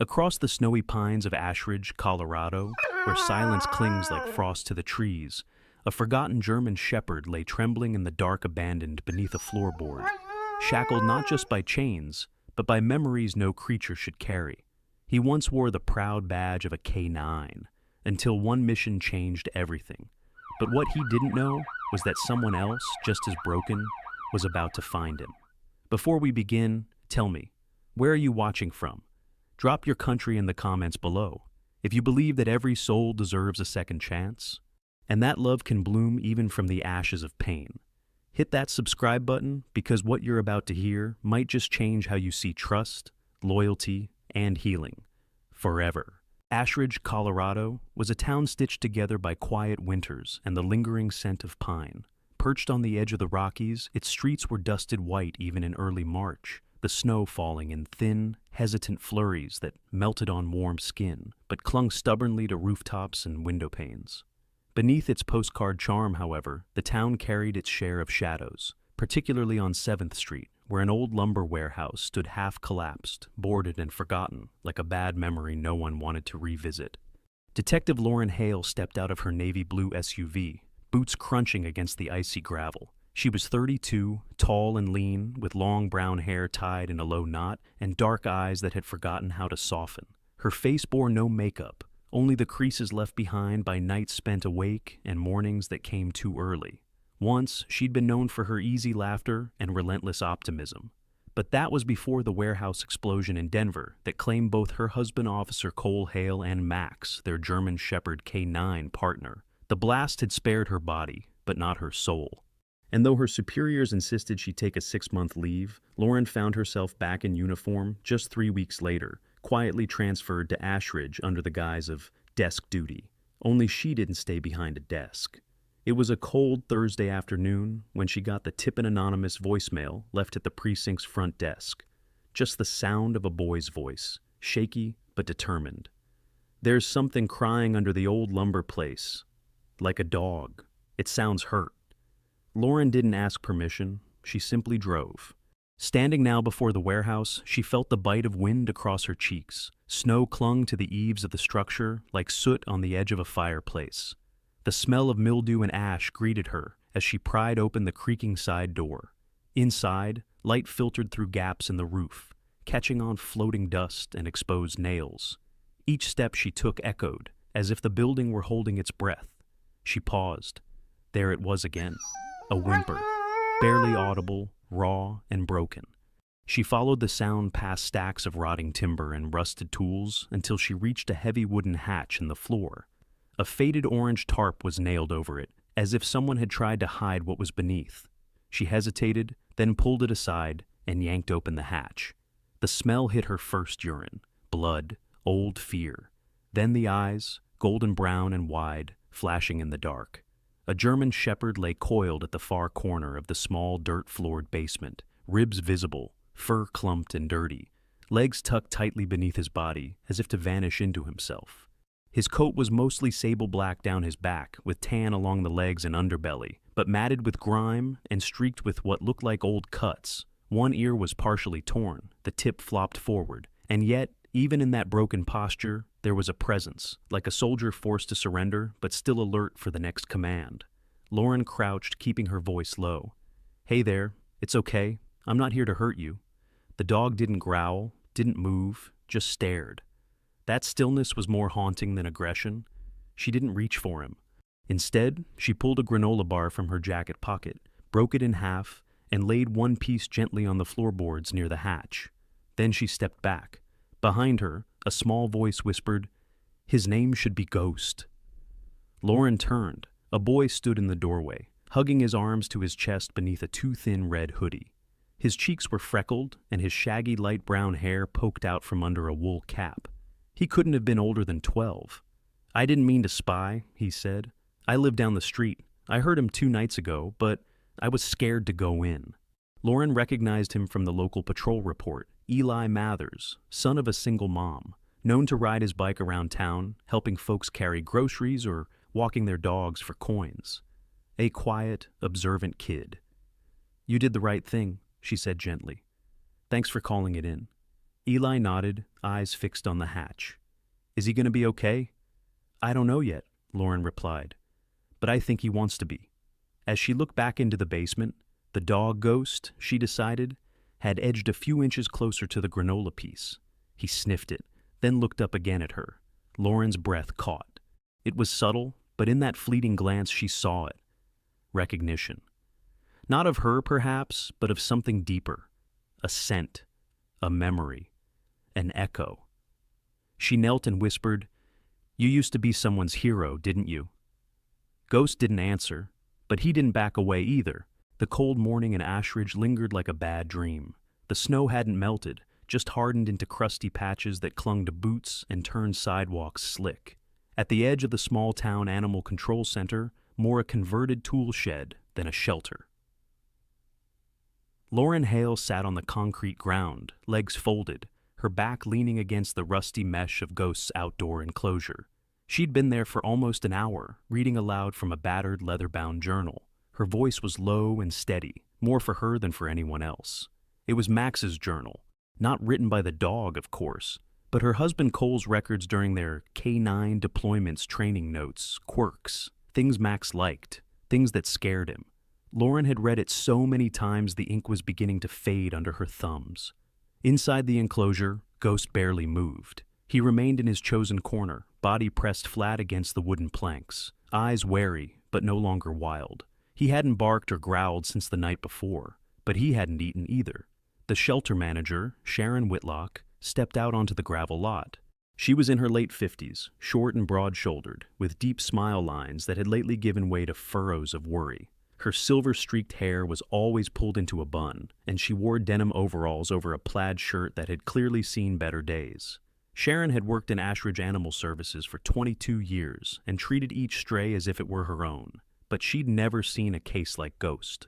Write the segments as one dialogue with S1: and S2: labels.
S1: Across the snowy pines of Ashridge, Colorado, where silence clings like frost to the trees, a forgotten German shepherd lay trembling in the dark abandoned beneath a floorboard, shackled not just by chains, but by memories no creature should carry. He once wore the proud badge of a K9, until one mission changed everything. But what he didn't know was that someone else, just as broken, was about to find him. Before we begin, tell me, where are you watching from? Drop your country in the comments below. If you believe that every soul deserves a second chance, and that love can bloom even from the ashes of pain, hit that subscribe button because what you're about to hear might just change how you see trust, loyalty, and healing. Forever. Ashridge, Colorado, was a town stitched together by quiet winters and the lingering scent of pine. Perched on the edge of the Rockies, its streets were dusted white even in early March, the snow falling in thin, hesitant flurries that melted on warm skin, but clung stubbornly to rooftops and window panes. Beneath its postcard charm, however, the town carried its share of shadows, particularly on 7th Street, where an old lumber warehouse stood half-collapsed, boarded and forgotten, like a bad memory no one wanted to revisit. Detective Lauren Hale stepped out of her navy blue SUV, boots crunching against the icy gravel. She was 32, tall and lean, with long brown hair tied in a low knot, and dark eyes that had forgotten how to soften. Her face bore no makeup, only the creases left behind by nights spent awake and mornings that came too early. Once, she'd been known for her easy laughter and relentless optimism. But that was before the warehouse explosion in Denver that claimed both her husband, Officer Cole Hale, and Max, their German Shepherd K9 partner. The blast had spared her body, but not her soul. And though her superiors insisted she take a 6-month leave, Lauren found herself back in uniform just 3 weeks later, quietly transferred to Ashridge under the guise of desk duty. Only she didn't stay behind a desk. It was a cold Thursday afternoon when she got the tip-an anonymous voicemail left at the precinct's front desk. Just the sound of a boy's voice, shaky but determined. "There's something crying under the old lumber place. Like a dog. It sounds hurt." Lauren didn't ask permission, she simply drove. Standing now before the warehouse, she felt the bite of wind across her cheeks. Snow clung to the eaves of the structure like soot on the edge of a fireplace. The smell of mildew and ash greeted her as she pried open the creaking side door. Inside, light filtered through gaps in the roof, catching on floating dust and exposed nails. Each step she took echoed, as if the building were holding its breath. She paused. There it was again, a whimper, barely audible, raw and broken. She followed the sound past stacks of rotting timber and rusted tools until she reached a heavy wooden hatch in the floor. A faded orange tarp was nailed over it, as if someone had tried to hide what was beneath. She hesitated, then pulled it aside and yanked open the hatch. The smell hit her first urine, blood, old fear. Then the eyes, golden brown and wide, flashing in the dark. A German shepherd lay coiled at the far corner of the small dirt-floored basement, ribs visible, fur clumped and dirty, legs tucked tightly beneath his body as if to vanish into himself. His coat was mostly sable black down his back, with tan along the legs and underbelly, but matted with grime and streaked with what looked like old cuts. One ear was partially torn, the tip flopped forward, and yet, even in that broken posture, there was a presence, like a soldier forced to surrender, but still alert for the next command. Lauren crouched, keeping her voice low. "Hey there, it's okay. I'm not here to hurt you." The dog didn't growl, didn't move, just stared. That stillness was more haunting than aggression. She didn't reach for him. Instead, she pulled a granola bar from her jacket pocket, broke it in half, and laid one piece gently on the floorboards near the hatch. Then she stepped back. Behind her, a small voice whispered, "His name should be Ghost." Lauren turned. A boy stood in the doorway, hugging his arms to his chest beneath a too-thin red hoodie. His cheeks were freckled, and his shaggy light brown hair poked out from under a wool cap. He couldn't have been older than 12. "I didn't mean to spy," he said. "I live down the street. I heard him 2 nights ago, but I was scared to go in." Lauren recognized him from the local patrol report, Eli Mathers, son of a single mom, known to ride his bike around town, helping folks carry groceries or walking their dogs for coins. A quiet, observant kid. "You did the right thing," she said gently. "Thanks for calling it in." Eli nodded, eyes fixed on the hatch. Is he going to be okay? I don't know yet, Lauren replied, but I think he wants to be. As she looked back into the basement, the dog Ghost, she decided, had edged a few inches closer to the granola piece. He sniffed it, then looked up again at her. Lauren's breath caught. It was subtle, but in that fleeting glance she saw it. Recognition. Not of her, perhaps, but of something deeper. A scent. A memory. An echo. She knelt and whispered, "You used to be someone's hero, didn't you?" Ghost didn't answer, but he didn't back away either. The cold morning in Ashridge lingered like a bad dream. The snow hadn't melted, just hardened into crusty patches that clung to boots and turned sidewalks slick. At the edge of the small-town animal control center, more a converted tool shed than a shelter. Lauren Hale sat on the concrete ground, legs folded, her back leaning against the rusty mesh of Ghost's outdoor enclosure. She'd been there for almost an hour, reading aloud from a battered leather-bound journal. Her voice was low and steady, more for her than for anyone else. It was Max's journal, not written by the dog, of course, but her husband Cole's records during their K9 deployments, training notes, quirks, things Max liked, things that scared him. Lauren had read it so many times the ink was beginning to fade under her thumbs. Inside the enclosure, Ghost barely moved. He remained in his chosen corner, body pressed flat against the wooden planks, eyes wary, but no longer wild. He hadn't barked or growled since the night before, but he hadn't eaten either. The shelter manager, Sharon Whitlock, stepped out onto the gravel lot. She was in her late 50s, short and broad-shouldered, with deep smile lines that had lately given way to furrows of worry. Her silver-streaked hair was always pulled into a bun, and she wore denim overalls over a plaid shirt that had clearly seen better days. Sharon had worked in Ashridge Animal Services for 22 years and treated each stray as if it were her own, but she'd never seen a case like Ghost.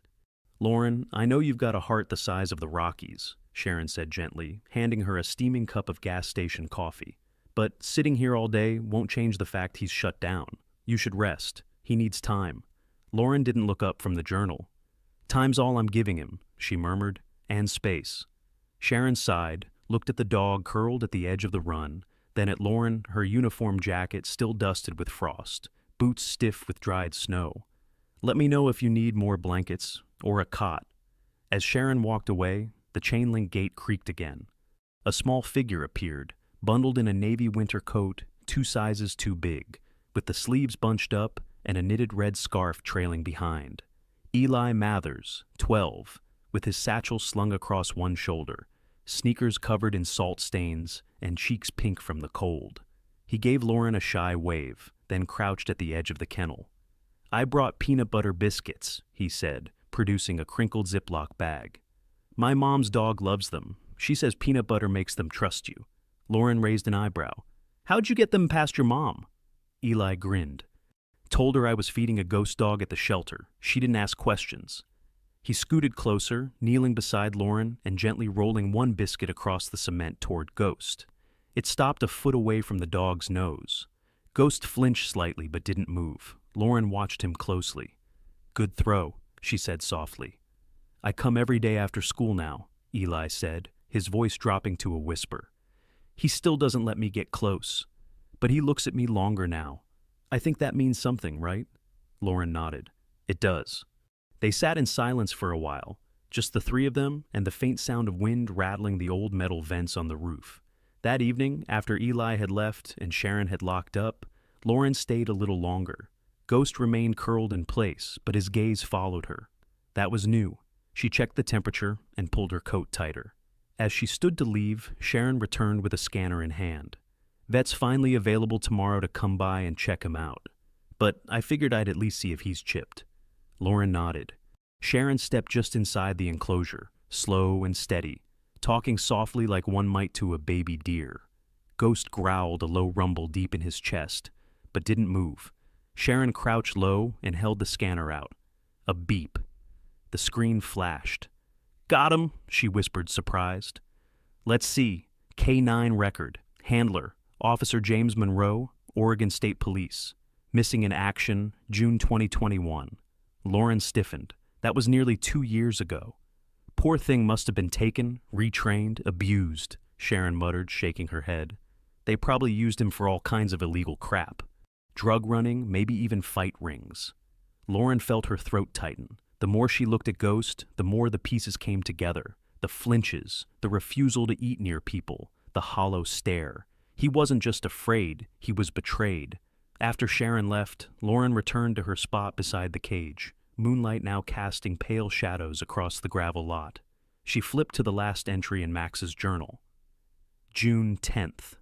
S1: "Lauren, I know you've got a heart the size of the Rockies," Sharon said gently, handing her a steaming cup of gas station coffee. "But sitting here all day won't change the fact he's shut down. You should rest. He needs time." Lauren didn't look up from the journal. "Time's all I'm giving him," she murmured, "and space." Sharon sighed, looked at the dog curled at the edge of the run, then at Lauren, her uniform jacket still dusted with frost, boots stiff with dried snow. "Let me know if you need more blankets, or a cot." As Sharon walked away, the chain-link gate creaked again. A small figure appeared, bundled in a navy winter coat 2 sizes too big, with the sleeves bunched up and a knitted red scarf trailing behind. Eli Mathers, 12, with his satchel slung across one shoulder, sneakers covered in salt stains and cheeks pink from the cold. He gave Lauren a shy wave, then crouched at the edge of the kennel. "I brought peanut butter biscuits," he said, producing a crinkled Ziploc bag. "My mom's dog loves them. She says peanut butter makes them trust you." Lauren raised an eyebrow. "How'd you get them past your mom?" Eli grinned. "Told her I was feeding a ghost dog at the shelter. She didn't ask questions." He scooted closer, kneeling beside Lauren and gently rolling one biscuit across the cement toward Ghost. It stopped a foot away from the dog's nose. Ghost flinched slightly but didn't move. Lauren watched him closely. "Good throw," she said softly. "I come every day after school now," Eli said, his voice dropping to a whisper. "He still doesn't let me get close, but he looks at me longer now. I think that means something, right?" Lauren nodded. "It does." They sat in silence for a while, just the three of them and the faint sound of wind rattling the old metal vents on the roof. That evening, after Eli had left and Sharon had locked up, Lauren stayed a little longer. Ghost remained curled in place, but his gaze followed her. That was new. She checked the temperature and pulled her coat tighter. As she stood to leave, Sharon returned with a scanner in hand. "Vet's finally available tomorrow to come by and check him out. But I figured I'd at least see if he's chipped." Lauren nodded. Sharon stepped just inside the enclosure, slow and steady, talking softly like one might to a baby deer. Ghost growled a low rumble deep in his chest, but didn't move. Sharon crouched low and held the scanner out. A beep. The screen flashed. "Got him," she whispered, surprised. "Let's see. K9 record. Handler, Officer James Monroe, Oregon State Police. Missing in action, June 2021. Lauren stiffened. That was nearly 2 years ago. Poor thing must have been taken, retrained, abused. Sharon muttered, shaking her head. They probably used him for all kinds of illegal crap. Drug running, maybe even fight rings. Lauren felt her throat tighten. The more she looked at Ghost, the more the pieces came together. The flinches, the refusal to eat near people, the hollow stare. He wasn't just afraid, he was betrayed. After Sharon left, Lauren returned to her spot beside the cage, moonlight now casting pale shadows across the gravel lot. She flipped to the last entry in Max's journal. June 10th.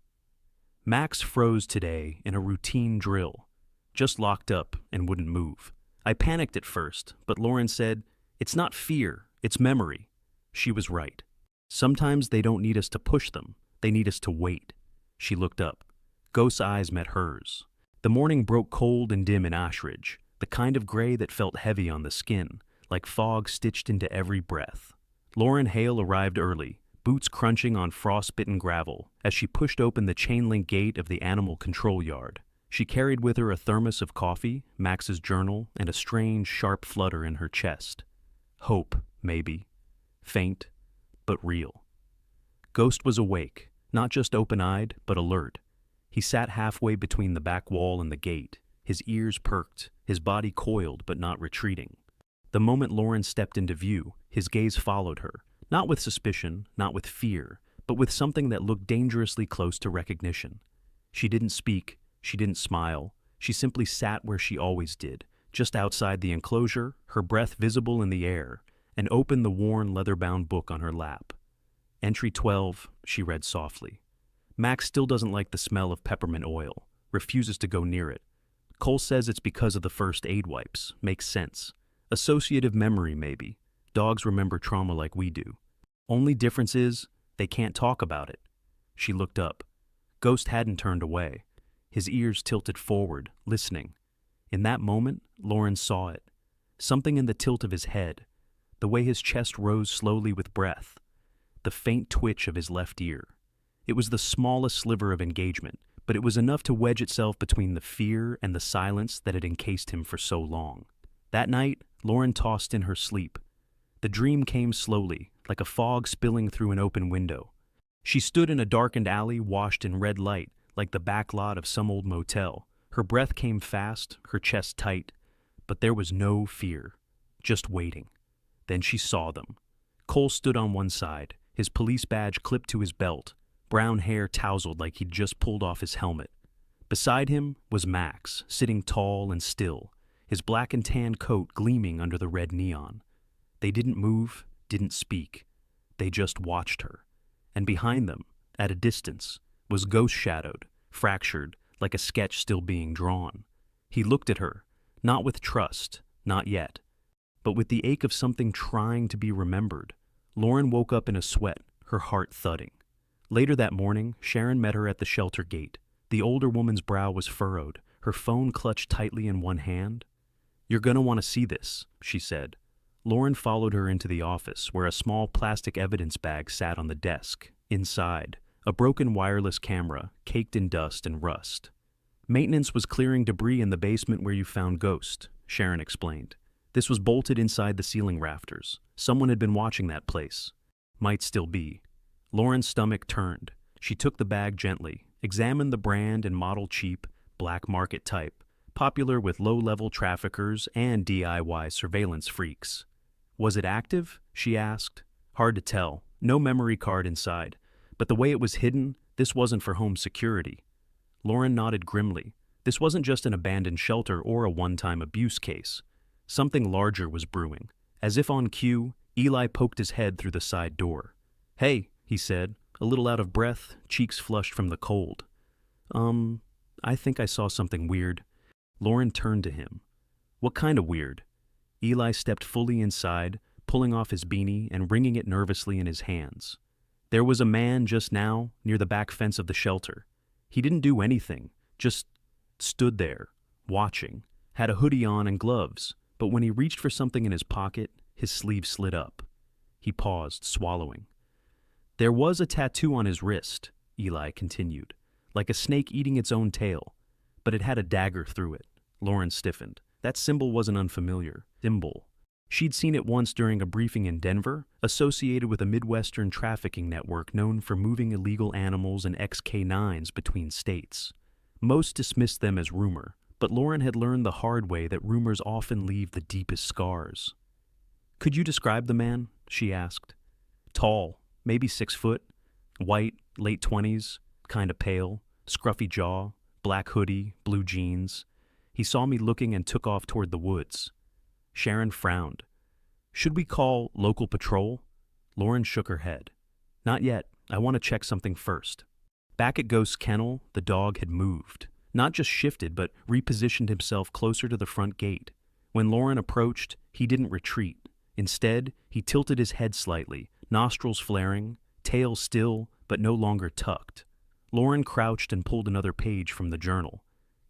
S1: Max froze today in a routine drill, just locked up and wouldn't move. I panicked at first, but Lauren said, "It's not fear, it's memory." She was right. Sometimes they don't need us to push them, they need us to wait. She looked up. Ghost's eyes met hers. The morning broke cold and dim in Ashridge, the kind of gray that felt heavy on the skin, like fog stitched into every breath. Lauren Hale arrived early, boots crunching on frostbitten gravel, as she pushed open the chain-link gate of the animal control yard. She carried with her a thermos of coffee, Max's journal, and a strange, sharp flutter in her chest. Hope, maybe. Faint, but real. Ghost was awake, not just open-eyed, but alert. He sat halfway between the back wall and the gate, his ears perked, his body coiled but not retreating. The moment Lauren stepped into view, his gaze followed her, not with suspicion, not with fear, but with something that looked dangerously close to recognition. She didn't speak, she didn't smile, she simply sat where she always did, just outside the enclosure, her breath visible in the air, and opened the worn leather-bound book on her lap. Entry 12, she read softly. Max still doesn't like the smell of peppermint oil, refuses to go near it. Cole says it's because of the first aid wipes. Makes sense. Associative memory, maybe. Dogs remember trauma like we do. Only difference is, they can't talk about it. She looked up. Ghost hadn't turned away. His ears tilted forward, listening. In that moment, Lauren saw it. Something in the tilt of his head, the way his chest rose slowly with breath, the faint twitch of his left ear. It was the smallest sliver of engagement, but it was enough to wedge itself between the fear and the silence that had encased him for so long. That night, Lauren tossed in her sleep. The dream came slowly, like a fog spilling through an open window. She stood in a darkened alley washed in red light, like the back lot of some old motel. Her breath came fast, her chest tight, but there was no fear, just waiting. Then she saw them. Cole stood on one side, his police badge clipped to his belt, brown hair tousled like he'd just pulled off his helmet. Beside him was Max, sitting tall and still, his black and tan coat gleaming under the red neon. They didn't move, didn't speak. They just watched her. And behind them, at a distance, was Ghost shadowed, fractured, like a sketch still being drawn. He looked at her, not with trust, not yet, but with the ache of something trying to be remembered. Lauren woke up in a sweat, her heart thudding. Later that morning, Sharon met her at the shelter gate. The older woman's brow was furrowed, her phone clutched tightly in one hand. "You're gonna want to see this," she said. Lauren followed her into the office, where a small plastic evidence bag sat on the desk. Inside, a broken wireless camera, caked in dust and rust. "Maintenance was clearing debris in the basement where you found Ghost," Sharon explained. "This was bolted inside the ceiling rafters. Someone had been watching that place. Might still be." Lauren's stomach turned. She took the bag gently, examined the brand and model cheap, black market type, popular with low-level traffickers and DIY surveillance freaks. "Was it active?" she asked. "Hard to tell. No memory card inside. But the way it was hidden, this wasn't for home security." Lauren nodded grimly. This wasn't just an abandoned shelter or a one-time abuse case. Something larger was brewing. As if on cue, Eli poked his head through the side door. "Hey," he said, a little out of breath, cheeks flushed from the cold. I think I saw something weird." Lauren turned to him. "What kind of weird?" Eli stepped fully inside, pulling off his beanie and wringing it nervously in his hands. "There was a man just now, near the back fence of the shelter. He didn't do anything, just stood there, watching, had a hoodie on and gloves, but when he reached for something in his pocket, his sleeve slid up." He paused, swallowing. "There was a tattoo on his wrist," Eli continued, "like a snake eating its own tail, but it had a dagger through it." Lauren stiffened. That symbol wasn't unfamiliar. Symbol. She'd seen it once during a briefing in Denver, associated with a Midwestern trafficking network known for moving illegal animals and XK9s between states. Most dismissed them as rumor, but Lauren had learned the hard way that rumors often leave the deepest scars. "Could you describe the man?" she asked. "Tall, maybe 6 foot, white, late 20s, kinda pale, scruffy jaw, black hoodie, blue jeans. He saw me looking and took off toward the woods." Sharon frowned. "Should we call local patrol?" Lauren shook her head. "Not yet. I want to check something first." Back at Ghost's kennel, the dog had moved. Not just shifted, but repositioned himself closer to the front gate. When Lauren approached, he didn't retreat. Instead, he tilted his head slightly, nostrils flaring, tail still, but no longer tucked. Lauren crouched and pulled another page from the journal.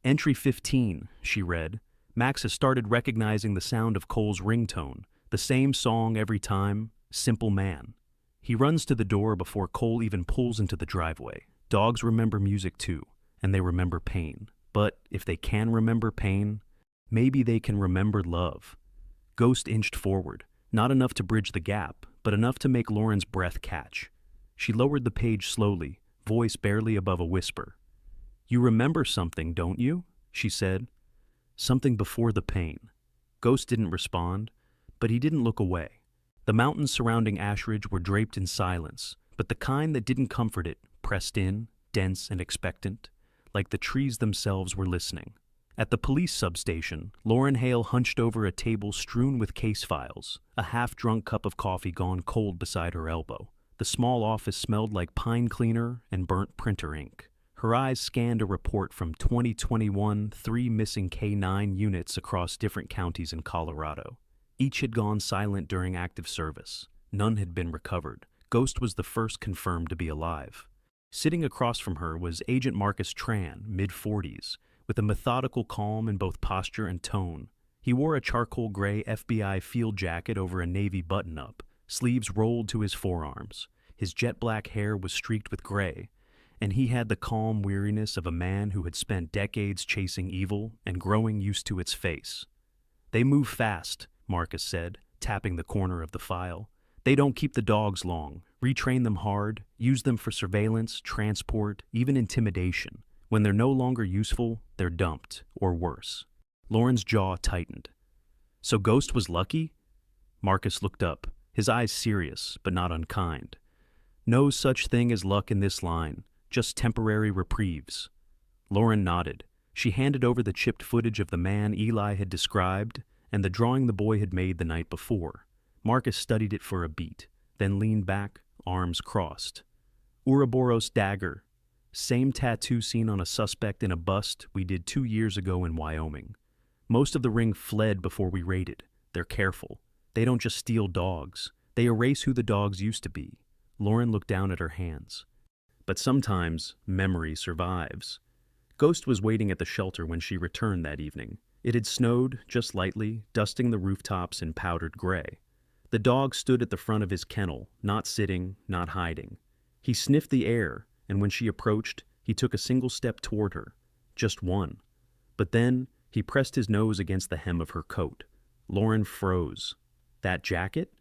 S1: "Entry 15, she read. Max has started recognizing the sound of Cole's ringtone, the same song every time, Simple Man. He runs to the door before Cole even pulls into the driveway. Dogs remember music too, and they remember pain. But if they can remember pain, maybe they can remember love." Ghost inched forward, not enough to bridge the gap, but enough to make Lauren's breath catch. She lowered the page slowly, voice barely above a whisper. "You remember something, don't you?" she said. "Something before the pain." Ghost didn't respond, but he didn't look away. The mountains surrounding Ashridge were draped in silence, but the kind that didn't comfort it, pressed in, dense and expectant, like the trees themselves were listening. At the police substation, Lauren Hale hunched over a table strewn with case files, a half-drunk cup of coffee gone cold beside her elbow. The small office smelled like pine cleaner and burnt printer ink. Her eyes scanned a report from 2021, 3 missing K9 units across different counties in Colorado. Each had gone silent during active service. None had been recovered. Ghost was the first confirmed to be alive. Sitting across from her was Agent Marcus Tran, mid-40s, with a methodical calm in both posture and tone. He wore a charcoal gray FBI field jacket over a navy button-up, sleeves rolled to his forearms. His jet-black hair was streaked with gray, and he had the calm weariness of a man who had spent decades chasing evil and growing used to its face. "They move fast," Marcus said, tapping the corner of the file. "They don't keep the dogs long, retrain them hard, use them for surveillance, transport, even intimidation. When they're no longer useful, they're dumped, or worse." Lauren's jaw tightened. "So Ghost was lucky?" Marcus looked up, his eyes serious, but not unkind. "No such thing as luck in this line, just temporary reprieves." Lauren nodded. She handed over the chipped footage of the man Eli had described and the drawing the boy had made the night before. Marcus studied it for a beat, then leaned back, arms crossed. "Ouroboros dagger. Same tattoo seen on a suspect in a bust we did 2 years ago in Wyoming. Most of the ring fled before we raided. They're careful. They don't just steal dogs. They erase who the dogs used to be." Lauren looked down at her hands. "But sometimes memory survives." Ghost was waiting at the shelter when she returned that evening. It had snowed, just lightly, dusting the rooftops in powdered gray. The dog stood at the front of his kennel, not sitting, not hiding. He sniffed the air, and when she approached, he took a single step toward her. Just one. But then, he pressed his nose against the hem of her coat. Lauren froze. That jacket?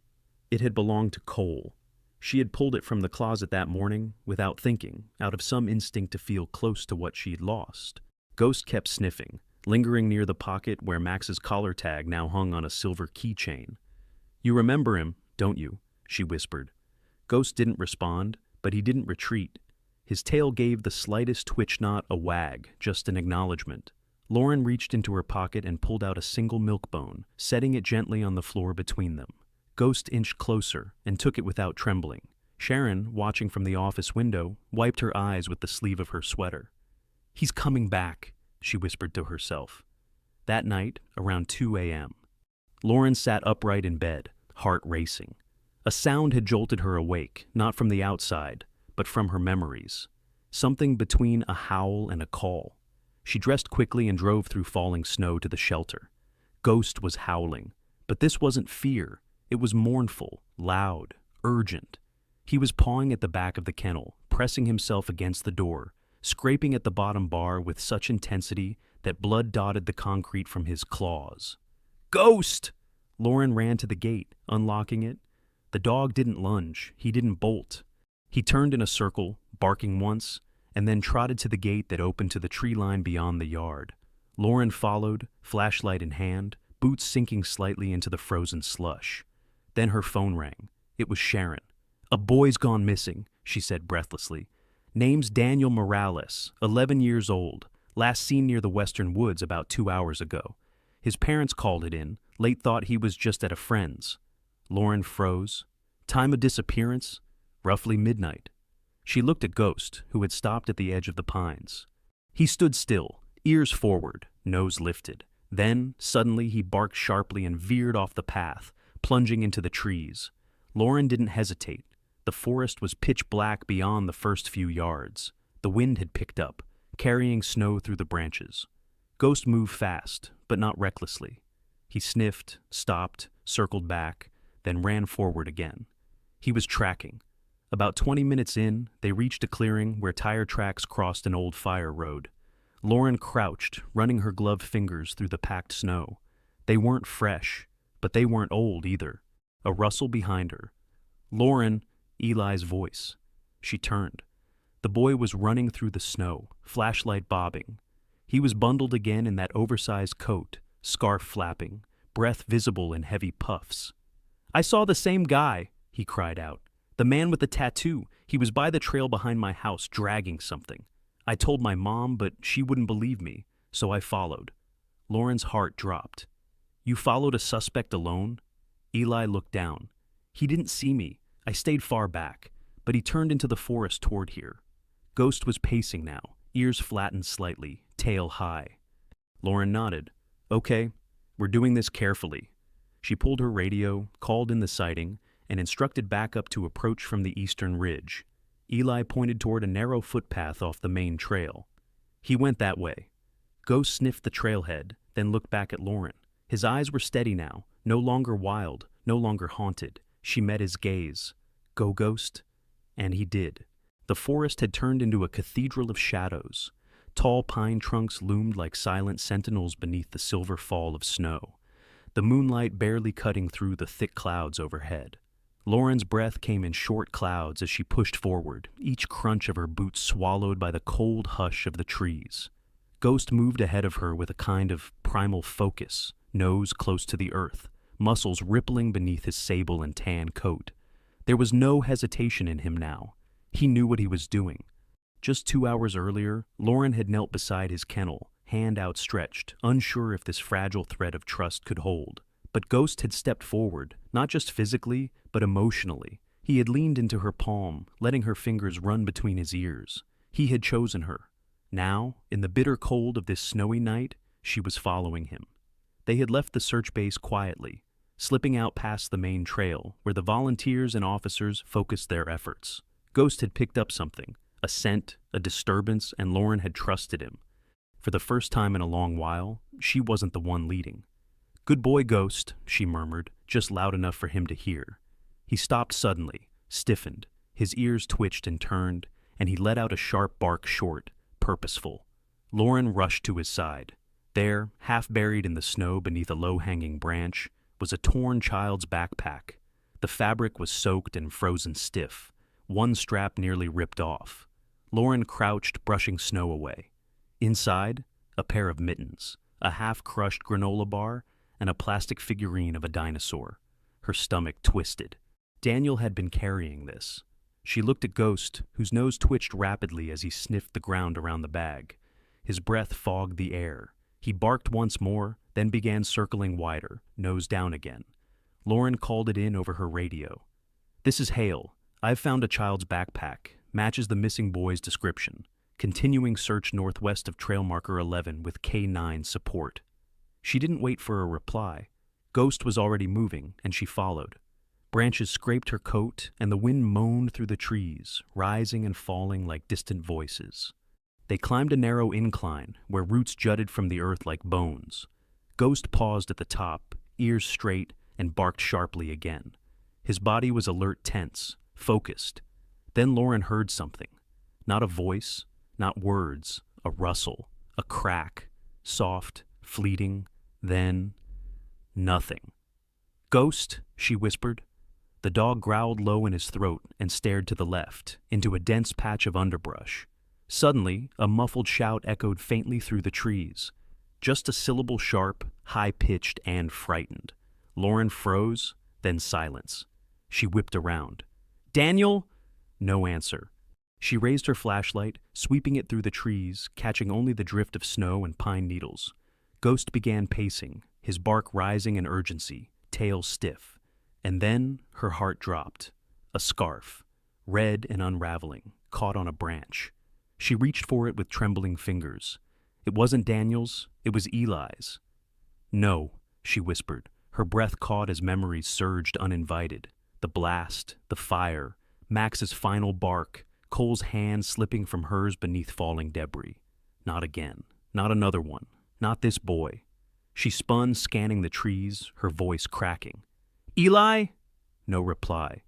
S1: It had belonged to Cole. She had pulled it from the closet that morning, without thinking, out of some instinct to feel close to what she'd lost. Ghost kept sniffing, lingering near the pocket where Max's collar tag now hung on a silver keychain. "You remember him, don't you?" she whispered. Ghost didn't respond, but he didn't retreat. His tail gave the slightest twitch not a wag, just an acknowledgement. Lauren reached into her pocket and pulled out a single milk bone, setting it gently on the floor between them. Ghost inched closer and took it without trembling. Sharon, watching from the office window, wiped her eyes with the sleeve of her sweater. "He's coming back," she whispered to herself. That night, around 2 a.m. Lauren sat upright in bed, heart racing. A sound had jolted her awake, not from the outside, but from her memories. Something between a howl and a call. She dressed quickly and drove through falling snow to the shelter. Ghost was howling, but this wasn't fear. It was mournful, loud, urgent. He was pawing at the back of the kennel, pressing himself against the door, scraping at the bottom bar with such intensity that blood dotted the concrete from his claws. "Ghost!" Lauren ran to the gate, unlocking it. The dog didn't lunge. He didn't bolt. He turned in a circle, barking once, and then trotted to the gate that opened to the tree line beyond the yard. Lauren followed, flashlight in hand, boots sinking slightly into the frozen slush. Then her phone rang. It was Sharon. "A boy's gone missing," she said breathlessly. "Name's Daniel Morales, 11 years old. Last seen near the Western Woods about 2 hours ago. His parents called it in. Late thought he was just at a friend's." Lauren froze. Time of disappearance? Roughly midnight. She looked at Ghost, who had stopped at the edge of the pines. He stood still, ears forward, nose lifted. Then, suddenly, he barked sharply and veered off the path, plunging into the trees. Lauren didn't hesitate. The forest was pitch black beyond the first few yards. The wind had picked up, carrying snow through the branches. Ghost moved fast, but not recklessly. He sniffed, stopped, circled back, then ran forward again. He was tracking. About 20 minutes in, they reached a clearing where tire tracks crossed an old fire road. Lauren crouched, running her gloved fingers through the packed snow. They weren't fresh, but they weren't old either. A rustle behind her. "Lauren," Eli's voice. She turned. The boy was running through the snow, flashlight bobbing. He was bundled again in that oversized coat, scarf flapping, breath visible in heavy puffs. "I saw the same guy," he cried out. "The man with the tattoo. He was by the trail behind my house, dragging something. I told my mom, but she wouldn't believe me, so I followed." Lauren's heart dropped. "You followed a suspect alone?" Eli looked down. "He didn't see me. I stayed far back, but he turned into the forest toward here." Ghost was pacing now, ears flattened slightly, tail high. Lauren nodded. "Okay, we're doing this carefully." She pulled her radio, called in the sighting, and instructed backup to approach from the eastern ridge. Eli pointed toward a narrow footpath off the main trail. He went that way. Ghost sniffed the trailhead, then looked back at Lauren. His eyes were steady now, no longer wild, no longer haunted. She met his gaze. "Go, Ghost?" And he did. The forest had turned into a cathedral of shadows. Tall pine trunks loomed like silent sentinels beneath the silver fall of snow, the moonlight barely cutting through the thick clouds overhead. Lauren's breath came in short clouds as she pushed forward, each crunch of her boots swallowed by the cold hush of the trees. Ghost moved ahead of her with a kind of primal focus, nose close to the earth, muscles rippling beneath his sable and tan coat. There was no hesitation in him now. He knew what he was doing. Just 2 hours earlier, Lauren had knelt beside his kennel, hand outstretched, unsure if this fragile thread of trust could hold. But Ghost had stepped forward, not just physically, but emotionally. He had leaned into her palm, letting her fingers run between his ears. He had chosen her. Now, in the bitter cold of this snowy night, she was following him. They had left the search base quietly, slipping out past the main trail, where the volunteers and officers focused their efforts. Ghost had picked up something, a scent, a disturbance, and Lauren had trusted him. For the first time in a long while, she wasn't the one leading. "Good boy, Ghost," she murmured, just loud enough for him to hear. He stopped suddenly, stiffened, his ears twitched and turned, and he let out a sharp bark, short, purposeful. Lauren rushed to his side. There, half buried in the snow beneath a low-hanging branch, was a torn child's backpack. The fabric was soaked and frozen stiff, one strap nearly ripped off. Lauren crouched, brushing snow away. Inside, a pair of mittens, a half-crushed granola bar, and a plastic figurine of a dinosaur. Her stomach twisted. Daniel had been carrying this. She looked at Ghost, whose nose twitched rapidly as he sniffed the ground around the bag. His breath fogged the air. He barked once more, then began circling wider, nose down again. Lauren called it in over her radio. "This is Hale. I've found a child's backpack. Matches the missing boy's description. Continuing search northwest of trail marker 11 with K9 support." She didn't wait for a reply. Ghost was already moving, and she followed. Branches scraped her coat, and the wind moaned through the trees, rising and falling like distant voices. They climbed a narrow incline, where roots jutted from the earth like bones. Ghost paused at the top, ears straight, and barked sharply again. His body was alert, tense, focused. Then Lauren heard something. Not a voice, not words, a rustle, a crack, soft, fleeting, then nothing. "Ghost," she whispered. The dog growled low in his throat and stared to the left, into a dense patch of underbrush. Suddenly, a muffled shout echoed faintly through the trees. Just a syllable sharp, high-pitched, and frightened. Lauren froze, then silence. She whipped around. "Daniel?" No answer. She raised her flashlight, sweeping it through the trees, catching only the drift of snow and pine needles. Ghost began pacing, his bark rising in urgency, tail stiff. And then her heart dropped. A scarf, red and unraveling, caught on a branch. She reached for it with trembling fingers. It wasn't Daniel's, it was Eli's. "No," she whispered, her breath caught as memories surged uninvited. The blast, the fire, Max's final bark, Cole's hand slipping from hers beneath falling debris. Not again. Not another one. Not this boy. She spun, scanning the trees, her voice cracking. "Eli?" No reply.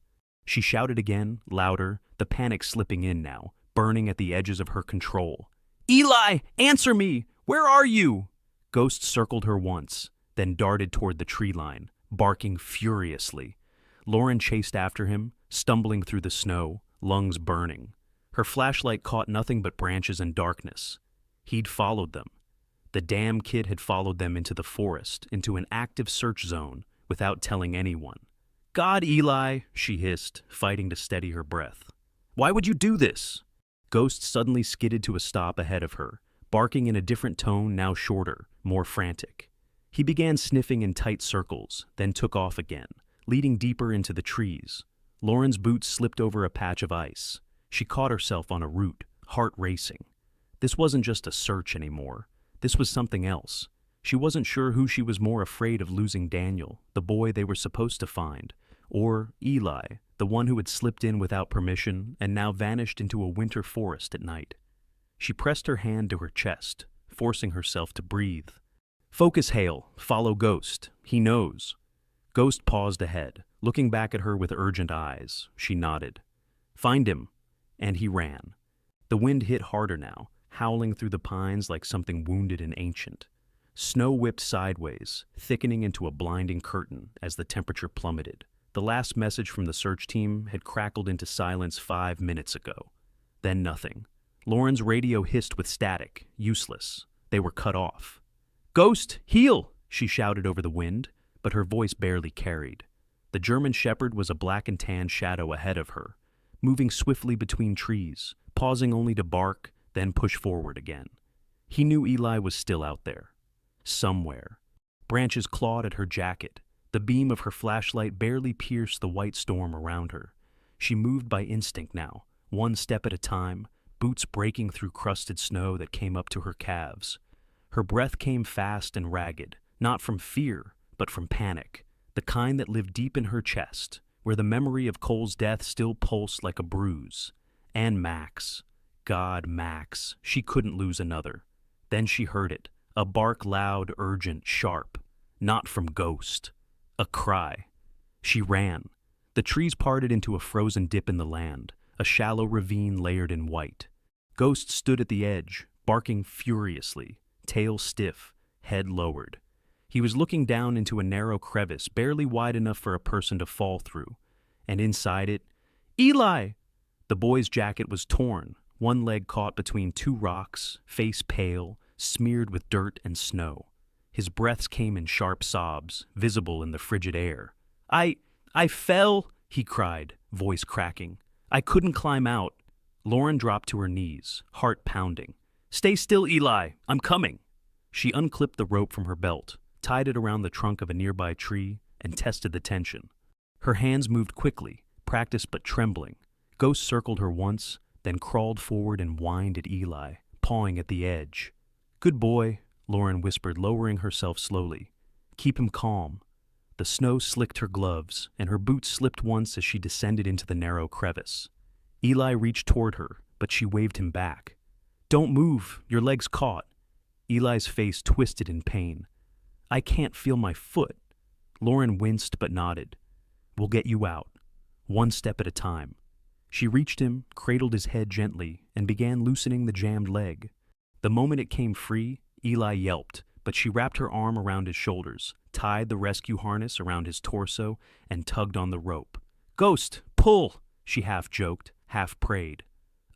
S1: She shouted again, louder, the panic slipping in now, burning at the edges of her control. "Eli, answer me! Where are you?" Ghost circled her once, then darted toward the tree line, barking furiously. Lauren chased after him, stumbling through the snow, lungs burning. Her flashlight caught nothing but branches and darkness. He'd followed them. The damn kid had followed them into the forest, into an active search zone, without telling anyone. "God, Eli," she hissed, fighting to steady her breath. "Why would you do this?" Ghost suddenly skidded to a stop ahead of her, barking in a different tone, now shorter, more frantic. He began sniffing in tight circles, then took off again, leading deeper into the trees. Lauren's boots slipped over a patch of ice. She caught herself on a root, heart racing. This wasn't just a search anymore. This was something else. She wasn't sure who she was more afraid of losing: Daniel, the boy they were supposed to find, or Eli, the one who had slipped in without permission and now vanished into a winter forest at night. She pressed her hand to her chest, forcing herself to breathe. "Focus, Hale. Follow Ghost. He knows." Ghost paused ahead, looking back at her with urgent eyes. She nodded. "Find him." And he ran. The wind hit harder now, howling through the pines like something wounded and ancient. Snow whipped sideways, thickening into a blinding curtain as the temperature plummeted. The last message from the search team had crackled into silence 5 minutes ago. Then nothing. Lauren's radio hissed with static, useless. They were cut off. "Ghost, heal!" she shouted over the wind, but her voice barely carried. The German Shepherd was a black and tan shadow ahead of her, moving swiftly between trees, pausing only to bark, then push forward again. He knew Eli was still out there. Somewhere. Branches clawed at her jacket. The beam of her flashlight barely pierced the white storm around her. She moved by instinct now, one step at a time, boots breaking through crusted snow that came up to her calves. Her breath came fast and ragged, not from fear, but from panic, the kind that lived deep in her chest, where the memory of Cole's death still pulsed like a bruise. And Max. God, Max. She couldn't lose another. Then she heard it, a bark loud, urgent, sharp. Not from Ghost. A cry. She ran. The trees parted into a frozen dip in the land, a shallow ravine layered in white. Ghost stood at the edge, barking furiously, tail stiff, head lowered. He was looking down into a narrow crevice barely wide enough for a person to fall through, and inside it, Eli! The boy's jacket was torn, one leg caught between two rocks, face pale, smeared with dirt and snow. His breaths came in sharp sobs, visible in the frigid air. I fell, he cried, voice cracking. I couldn't climb out. Lauren dropped to her knees, heart pounding. "Stay still, Eli. I'm coming." She unclipped the rope from her belt, tied it around the trunk of a nearby tree, and tested the tension. Her hands moved quickly, practiced but trembling. Ghost circled her once, then crawled forward and whined at Eli, pawing at the edge. "Good boy," Lauren whispered, lowering herself slowly. "Keep him calm." The snow slicked her gloves, and her boots slipped once as she descended into the narrow crevice. Eli reached toward her, but she waved him back. "Don't move, your leg's caught." Eli's face twisted in pain. "I can't feel my foot." Lauren winced but nodded. "We'll get you out. One step at a time." She reached him, cradled his head gently, and began loosening the jammed leg. The moment it came free, Eli yelped, but she wrapped her arm around his shoulders, tied the rescue harness around his torso, and tugged on the rope. "Ghost, pull!" she half joked, half prayed.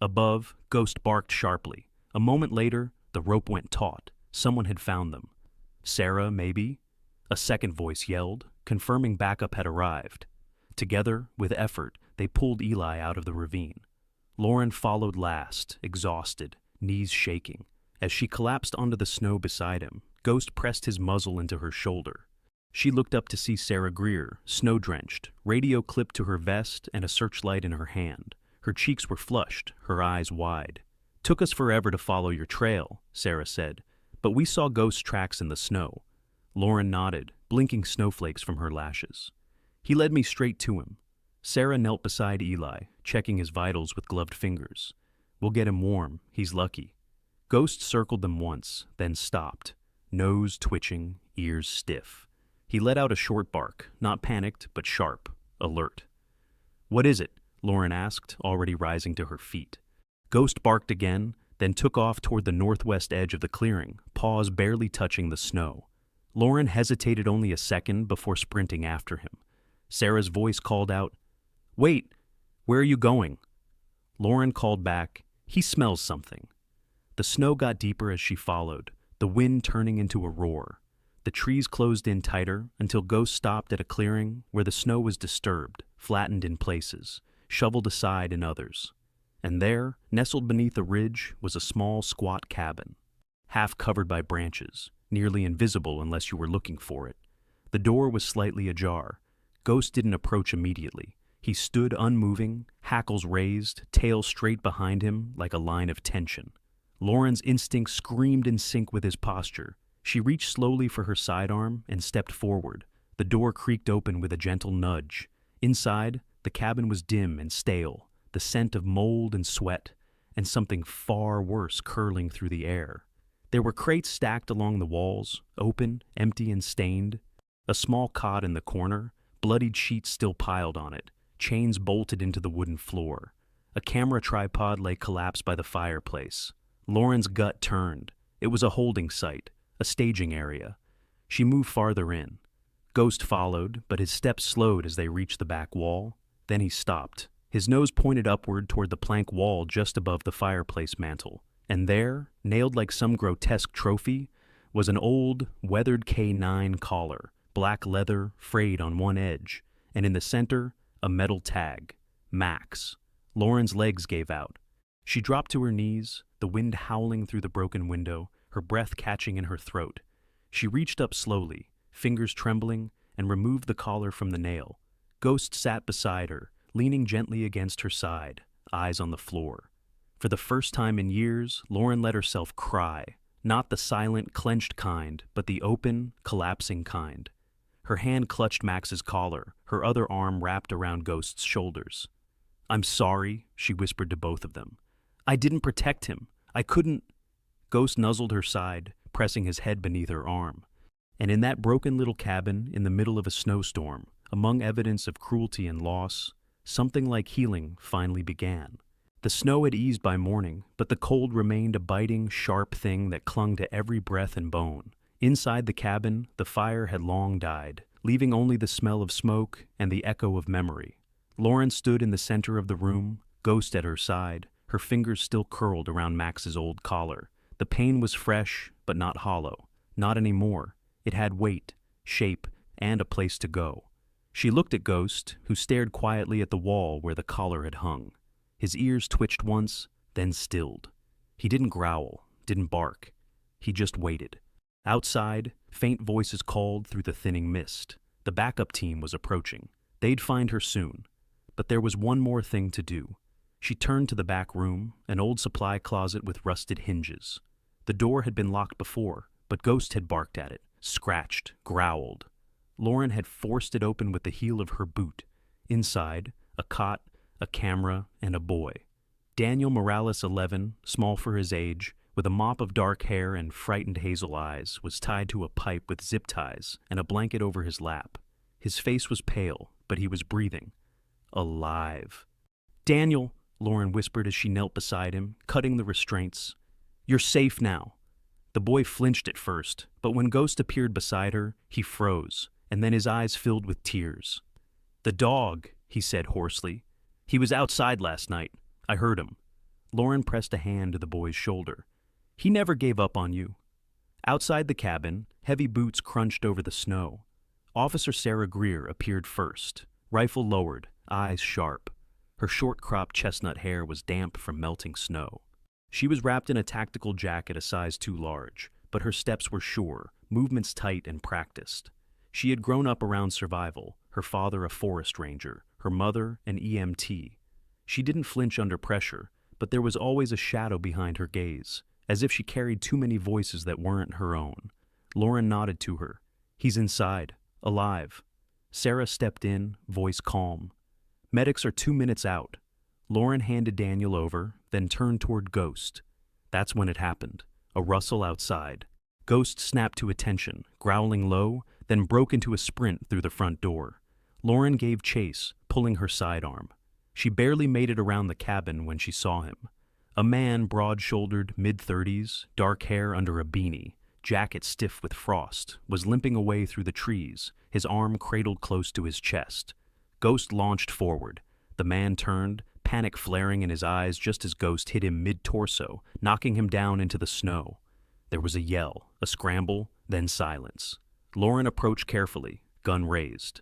S1: Above, Ghost barked sharply. A moment later, the rope went taut. Someone had found them. Sarah, maybe? A second voice yelled, confirming backup had arrived. Together, with effort, they pulled Eli out of the ravine. Lauren followed last, exhausted, knees shaking. As she collapsed onto the snow beside him, Ghost pressed his muzzle into her shoulder. She looked up to see Sarah Greer, snow-drenched, radio clipped to her vest and a searchlight in her hand. Her cheeks were flushed, her eyes wide. "Took us forever to follow your trail," Sarah said, "but we saw Ghost's tracks in the snow." Lauren nodded, blinking snowflakes from her lashes. "He led me straight to him." Sarah knelt beside Eli, checking his vitals with gloved fingers. "We'll get him warm, he's lucky." Ghost circled them once, then stopped, nose twitching, ears stiff. He let out a short bark, not panicked, but sharp, alert. "What is it?" Lauren asked, already rising to her feet. Ghost barked again, then took off toward the northwest edge of the clearing, paws barely touching the snow. Lauren hesitated only a second before sprinting after him. Sarah's voice called out, "Wait, where are you going?" Lauren called back, "He smells something." The snow got deeper as she followed, the wind turning into a roar. The trees closed in tighter until Ghost stopped at a clearing where the snow was disturbed, flattened in places, shoveled aside in others. And there, nestled beneath a ridge, was a small, squat cabin, half covered by branches, nearly invisible unless you were looking for it. The door was slightly ajar. Ghost didn't approach immediately. He stood unmoving, hackles raised, tail straight behind him like a line of tension. Lauren's instinct screamed in sync with his posture. She reached slowly for her sidearm and stepped forward. The door creaked open with a gentle nudge. Inside, the cabin was dim and stale, the scent of mold and sweat, and something far worse curling through the air. There were crates stacked along the walls, open, empty, and stained. A small cot in the corner, bloodied sheets still piled on it, chains bolted into the wooden floor. A camera tripod lay collapsed by the fireplace. Lauren's gut turned. It was a holding site, a staging area. She moved farther in. Ghost followed, but his steps slowed as they reached the back wall. Then he stopped. His nose pointed upward toward the plank wall just above the fireplace mantel. And there, nailed like some grotesque trophy, was an old, weathered K9 collar, black leather, frayed on one edge, and in the center, a metal tag, Max. Lauren's legs gave out. She dropped to her knees, the wind howling through the broken window, her breath catching in her throat. She reached up slowly, fingers trembling, and removed the collar from the nail. Ghost sat beside her, leaning gently against her side, eyes on the floor. For the first time in years, Lauren let herself cry, not the silent, clenched kind, but the open, collapsing kind. Her hand clutched Max's collar, her other arm wrapped around Ghost's shoulders. "I'm sorry," she whispered to both of them. "I didn't protect him. I couldn't." Ghost nuzzled her side, pressing his head beneath her arm. And in that broken little cabin, in the middle of a snowstorm, among evidence of cruelty and loss, something like healing finally began. The snow had eased by morning, but the cold remained a biting, sharp thing that clung to every breath and bone. Inside the cabin, the fire had long died, leaving only the smell of smoke and the echo of memory. Lauren stood in the center of the room, Ghost at her side, her fingers still curled around Max's old collar. The pain was fresh, but not hollow. Not anymore. It had weight, shape, and a place to go. She looked at Ghost, who stared quietly at the wall where the collar had hung. His ears twitched once, then stilled. He didn't growl, didn't bark. He just waited. Outside, faint voices called through the thinning mist. The backup team was approaching. They'd find her soon. But there was one more thing to do. She turned to the back room, an old supply closet with rusted hinges. The door had been locked before, but Ghost had barked at it, scratched, growled. Lauren had forced it open with the heel of her boot. Inside, a cot, a camera, and a boy. Daniel Morales, 11, small for his age, with a mop of dark hair and frightened hazel eyes, was tied to a pipe with zip ties and a blanket over his lap. His face was pale, but he was breathing. Alive. "Daniel," Lauren whispered as she knelt beside him, cutting the restraints. "You're safe now." The boy flinched at first, but when Ghost appeared beside her, he froze, and then his eyes filled with tears. "The dog," he said hoarsely. "He was outside last night. I heard him." Lauren pressed a hand to the boy's shoulder. "He never gave up on you." Outside the cabin, heavy boots crunched over the snow. Officer Sarah Greer appeared first, rifle lowered, eyes sharp. Her short-cropped chestnut hair was damp from melting snow. She was wrapped in a tactical jacket a size too large, but her steps were sure, movements tight and practiced. She had grown up around survival, her father a forest ranger, her mother an EMT. She didn't flinch under pressure, but there was always a shadow behind her gaze, as if she carried too many voices that weren't her own. Lauren nodded to her. "He's inside, alive." Sarah stepped in, voice calm. "Medics are 2 minutes out." Lauren handed Daniel over, then turned toward Ghost. That's when it happened. A rustle outside. Ghost snapped to attention, growling low, then broke into a sprint through the front door. Lauren gave chase, pulling her sidearm. She barely made it around the cabin when she saw him. A man, broad-shouldered, mid-30s, dark hair under a beanie, jacket stiff with frost, was limping away through the trees, his arm cradled close to his chest. Ghost launched forward. The man turned, panic flaring in his eyes just as Ghost hit him mid-torso, knocking him down into the snow. There was a yell, a scramble, then silence. Lauren approached carefully, gun raised.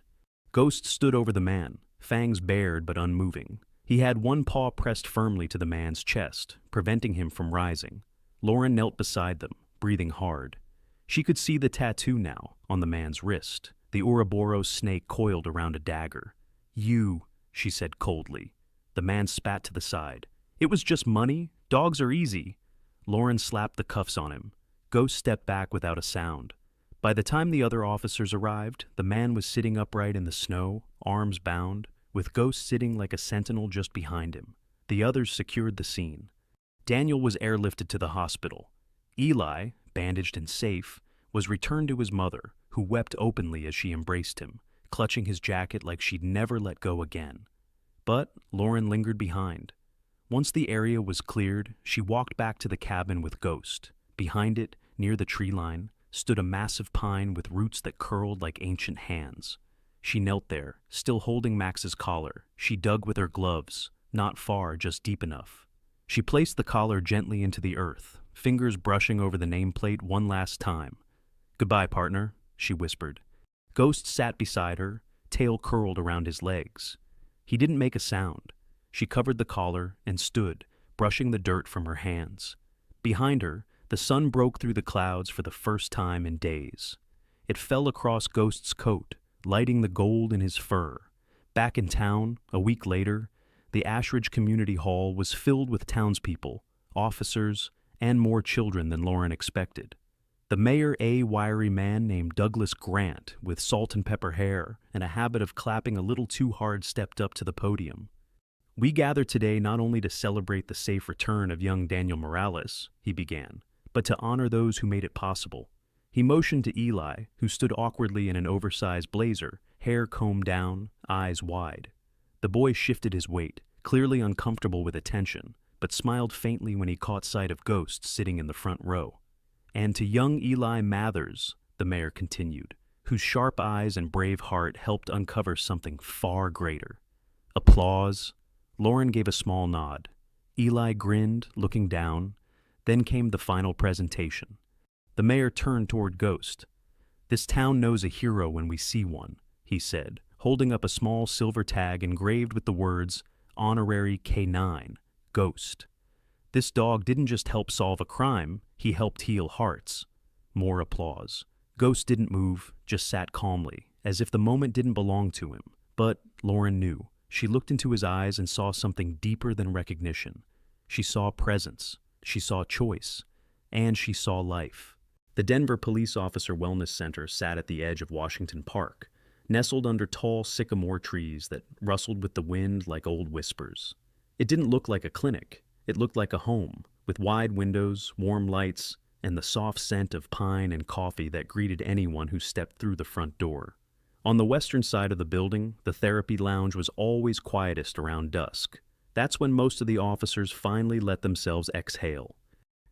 S1: Ghost stood over the man, fangs bared but unmoving. He had one paw pressed firmly to the man's chest, preventing him from rising. Lauren knelt beside them, breathing hard. She could see the tattoo now, on the man's wrist, the Ouroboros snake coiled around a dagger. "You," she said coldly. The man spat to the side. "It was just money. Dogs are easy." Lauren slapped the cuffs on him. Ghost stepped back without a sound. By the time the other officers arrived, the man was sitting upright in the snow, arms bound, with Ghost sitting like a sentinel just behind him. The others secured the scene. Daniel was airlifted to the hospital. Eli, bandaged and safe, was returned to his mother, who wept openly as she embraced him, clutching his jacket like she'd never let go again. But Lauren lingered behind. Once the area was cleared, she walked back to the cabin with Ghost. Behind it, near the tree line, stood a massive pine with roots that curled like ancient hands. She knelt there, still holding Max's collar. She dug with her gloves, not far, just deep enough. She placed the collar gently into the earth, fingers brushing over the nameplate one last time. "Goodbye, partner," she whispered. Ghost sat beside her, tail curled around his legs. He didn't make a sound. She covered the collar and stood, brushing the dirt from her hands. Behind her, the sun broke through the clouds for the first time in days. It fell across Ghost's coat, lighting the gold in his fur. Back in town, a week later, the Ashridge Community Hall was filled with townspeople, officers, and more children than Lauren expected. The mayor, a wiry man named Douglas Grant, with salt and pepper hair and a habit of clapping a little too hard, stepped up to the podium. "We gather today not only to celebrate the safe return of young Daniel Morales," he began, "but to honor those who made it possible." He motioned to Eli, who stood awkwardly in an oversized blazer, hair combed down, eyes wide. The boy shifted his weight, clearly uncomfortable with attention, but smiled faintly when he caught sight of Ghost sitting in the front row. "And to young Eli Mathers," the mayor continued, whose sharp eyes and brave heart helped uncover something far greater. Applause. Lauren gave a small nod. Eli grinned, looking down. Then came the final presentation. The mayor turned toward Ghost. "This town knows a hero when we see one," he said, holding up a small silver tag engraved with the words, "Honorary K9, Ghost." This dog didn't just help solve a crime, he helped heal hearts. More applause. Ghost didn't move, just sat calmly, as if the moment didn't belong to him. But Lauren knew. She looked into his eyes and saw something deeper than recognition. She saw presence, she saw choice, and she saw life. The Denver Police Officer Wellness Center sat at the edge of Washington Park, nestled under tall sycamore trees that rustled with the wind like old whispers. It didn't look like a clinic. It looked like a home, with wide windows, warm lights, and the soft scent of pine and coffee that greeted anyone who stepped through the front door. On the western side of the building, the therapy lounge was always quietest around dusk. That's when most of the officers finally let themselves exhale.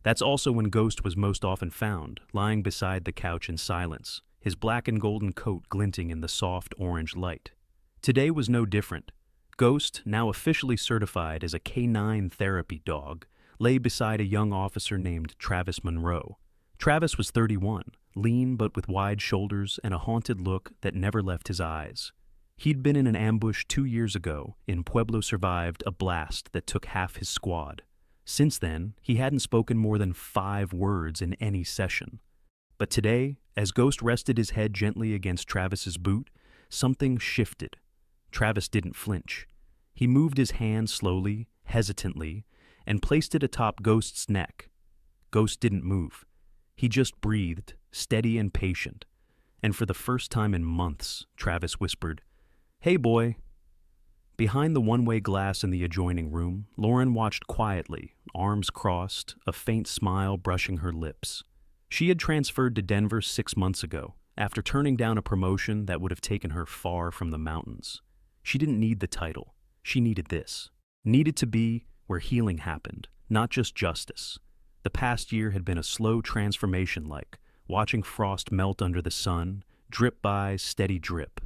S1: That's also when Ghost was most often found, lying beside the couch in silence, his black and golden coat glinting in the soft orange light. Today was no different. Ghost, now officially certified as a canine therapy dog, lay beside a young officer named Travis Monroe. Travis was 31, lean but with wide shoulders and a haunted look that never left his eyes. He'd been in an ambush 2 years ago in Pueblo survived a blast that took half his squad. Since then, he hadn't spoken more than 5 words in any session. But today, as Ghost rested his head gently against Travis's boot, something shifted. Travis didn't flinch. He moved his hand slowly, hesitantly, and placed it atop Ghost's neck. Ghost didn't move. He just breathed, steady and patient. And for the first time in months, Travis whispered, "Hey, boy." Behind the one-way glass in the adjoining room, Lauren watched quietly, arms crossed, a faint smile brushing her lips. She had transferred to Denver 6 months ago, after turning down a promotion that would have taken her far from the mountains. She didn't need the title. She needed this. Needed to be where healing happened, not just justice. The past year had been a slow transformation like watching frost melt under the sun, drip by, steady drip.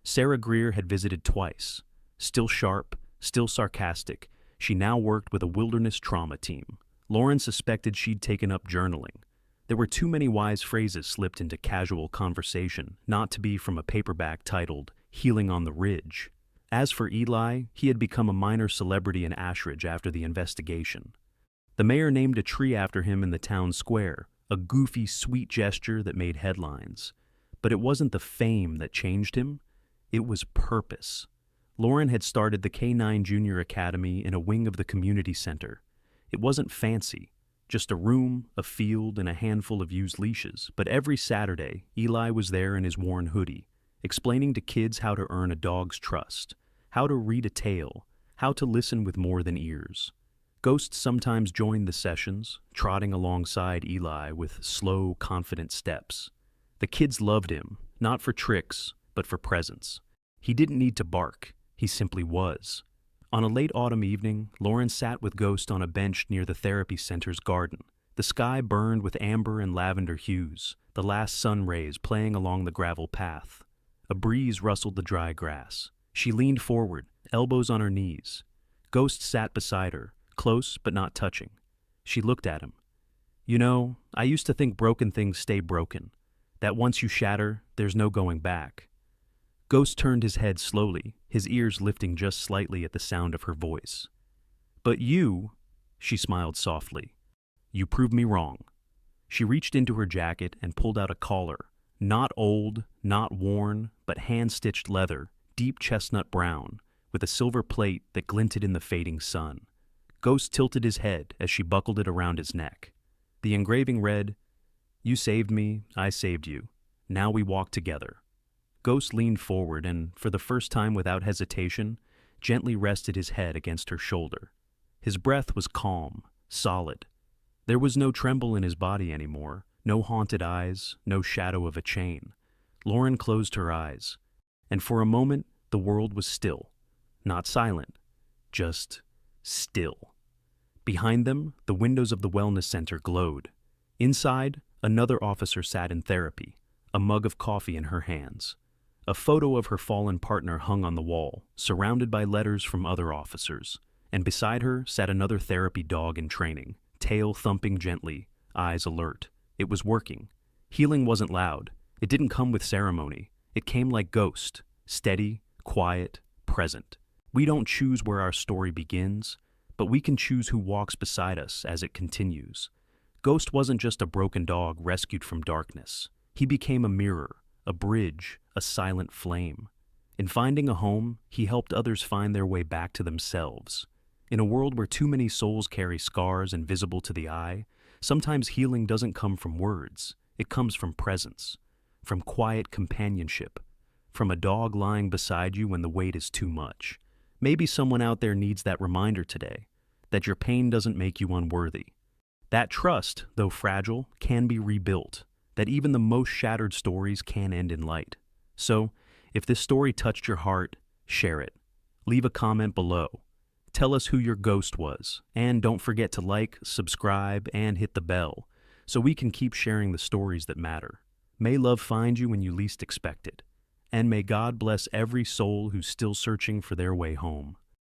S1: Sarah Greer had visited twice. Still sharp, still sarcastic, she now worked with a wilderness trauma team. Lauren suspected she'd taken up journaling. There were too many wise phrases slipped into casual conversation, not to be from a paperback titled Healing on the Ridge. As for Eli, he had become a minor celebrity in Ashridge after the investigation. The mayor named a tree after him in the town square, a goofy, sweet gesture that made headlines. But it wasn't the fame that changed him, it was purpose. Lauren had started the K9 Junior Academy in a wing of the community center. It wasn't fancy, just a room, a field, and a handful of used leashes. But every Saturday, Eli was there in his worn hoodie, explaining to kids how to earn a dog's trust, how to read a tale, how to listen with more than ears. Ghost sometimes joined the sessions, trotting alongside Eli with slow, confident steps. The kids loved him, not for tricks, but for presence. He didn't need to bark. He simply was. On a late autumn evening, Lauren sat with Ghost on a bench near the therapy center's garden. The sky burned with amber and lavender hues, the last sun rays playing along the gravel path. A breeze rustled the dry grass. She leaned forward, elbows on her knees. Ghost sat beside her, close but not touching. She looked at him. "You know, I used to think broken things stay broken, that once you shatter, there's no going back." Ghost turned his head slowly, his ears lifting just slightly at the sound of her voice. "But you," she smiled softly, "you proved me wrong." She reached into her jacket and pulled out a collar, not old, not worn, but hand-stitched leather, deep chestnut brown, with a silver plate that glinted in the fading sun. Ghost tilted his head as she buckled it around his neck. The engraving read, "You saved me, I saved you. Now we walk together." Ghost leaned forward and, for the first time without hesitation, gently rested his head against her shoulder. His breath was calm, solid. There was no tremble in his body anymore, no haunted eyes, no shadow of a chain. Lauren closed her eyes, and for a moment the world was still. Not silent, just still. Behind them, the windows of the wellness center glowed. Inside, another officer sat in therapy, a mug of coffee in her hands. A photo of her fallen partner hung on the wall, surrounded by letters from other officers, and beside her sat another therapy dog in training, tail thumping gently, eyes alert. It was working. Healing wasn't loud. It didn't come with ceremony. It came like Ghost, steady, quiet, present. We don't choose where our story begins, but we can choose who walks beside us as it continues. Ghost wasn't just a broken dog rescued from darkness. He became a mirror, a bridge, a silent flame. In finding a home, he helped others find their way back to themselves. In a world where too many souls carry scars invisible to the eye, sometimes healing doesn't come from words. It comes from presence, from quiet companionship, from a dog lying beside you when the weight is too much. Maybe someone out there needs that reminder today, that your pain doesn't make you unworthy. That trust, though fragile, can be rebuilt, that even the most shattered stories can end in light. So, if this story touched your heart, share it. Leave a comment below. Tell us who your ghost was, and don't forget to like, subscribe, and hit the bell so we can keep sharing the stories that matter. May love find you when you least expect it, and may God bless every soul who's still searching for their way home.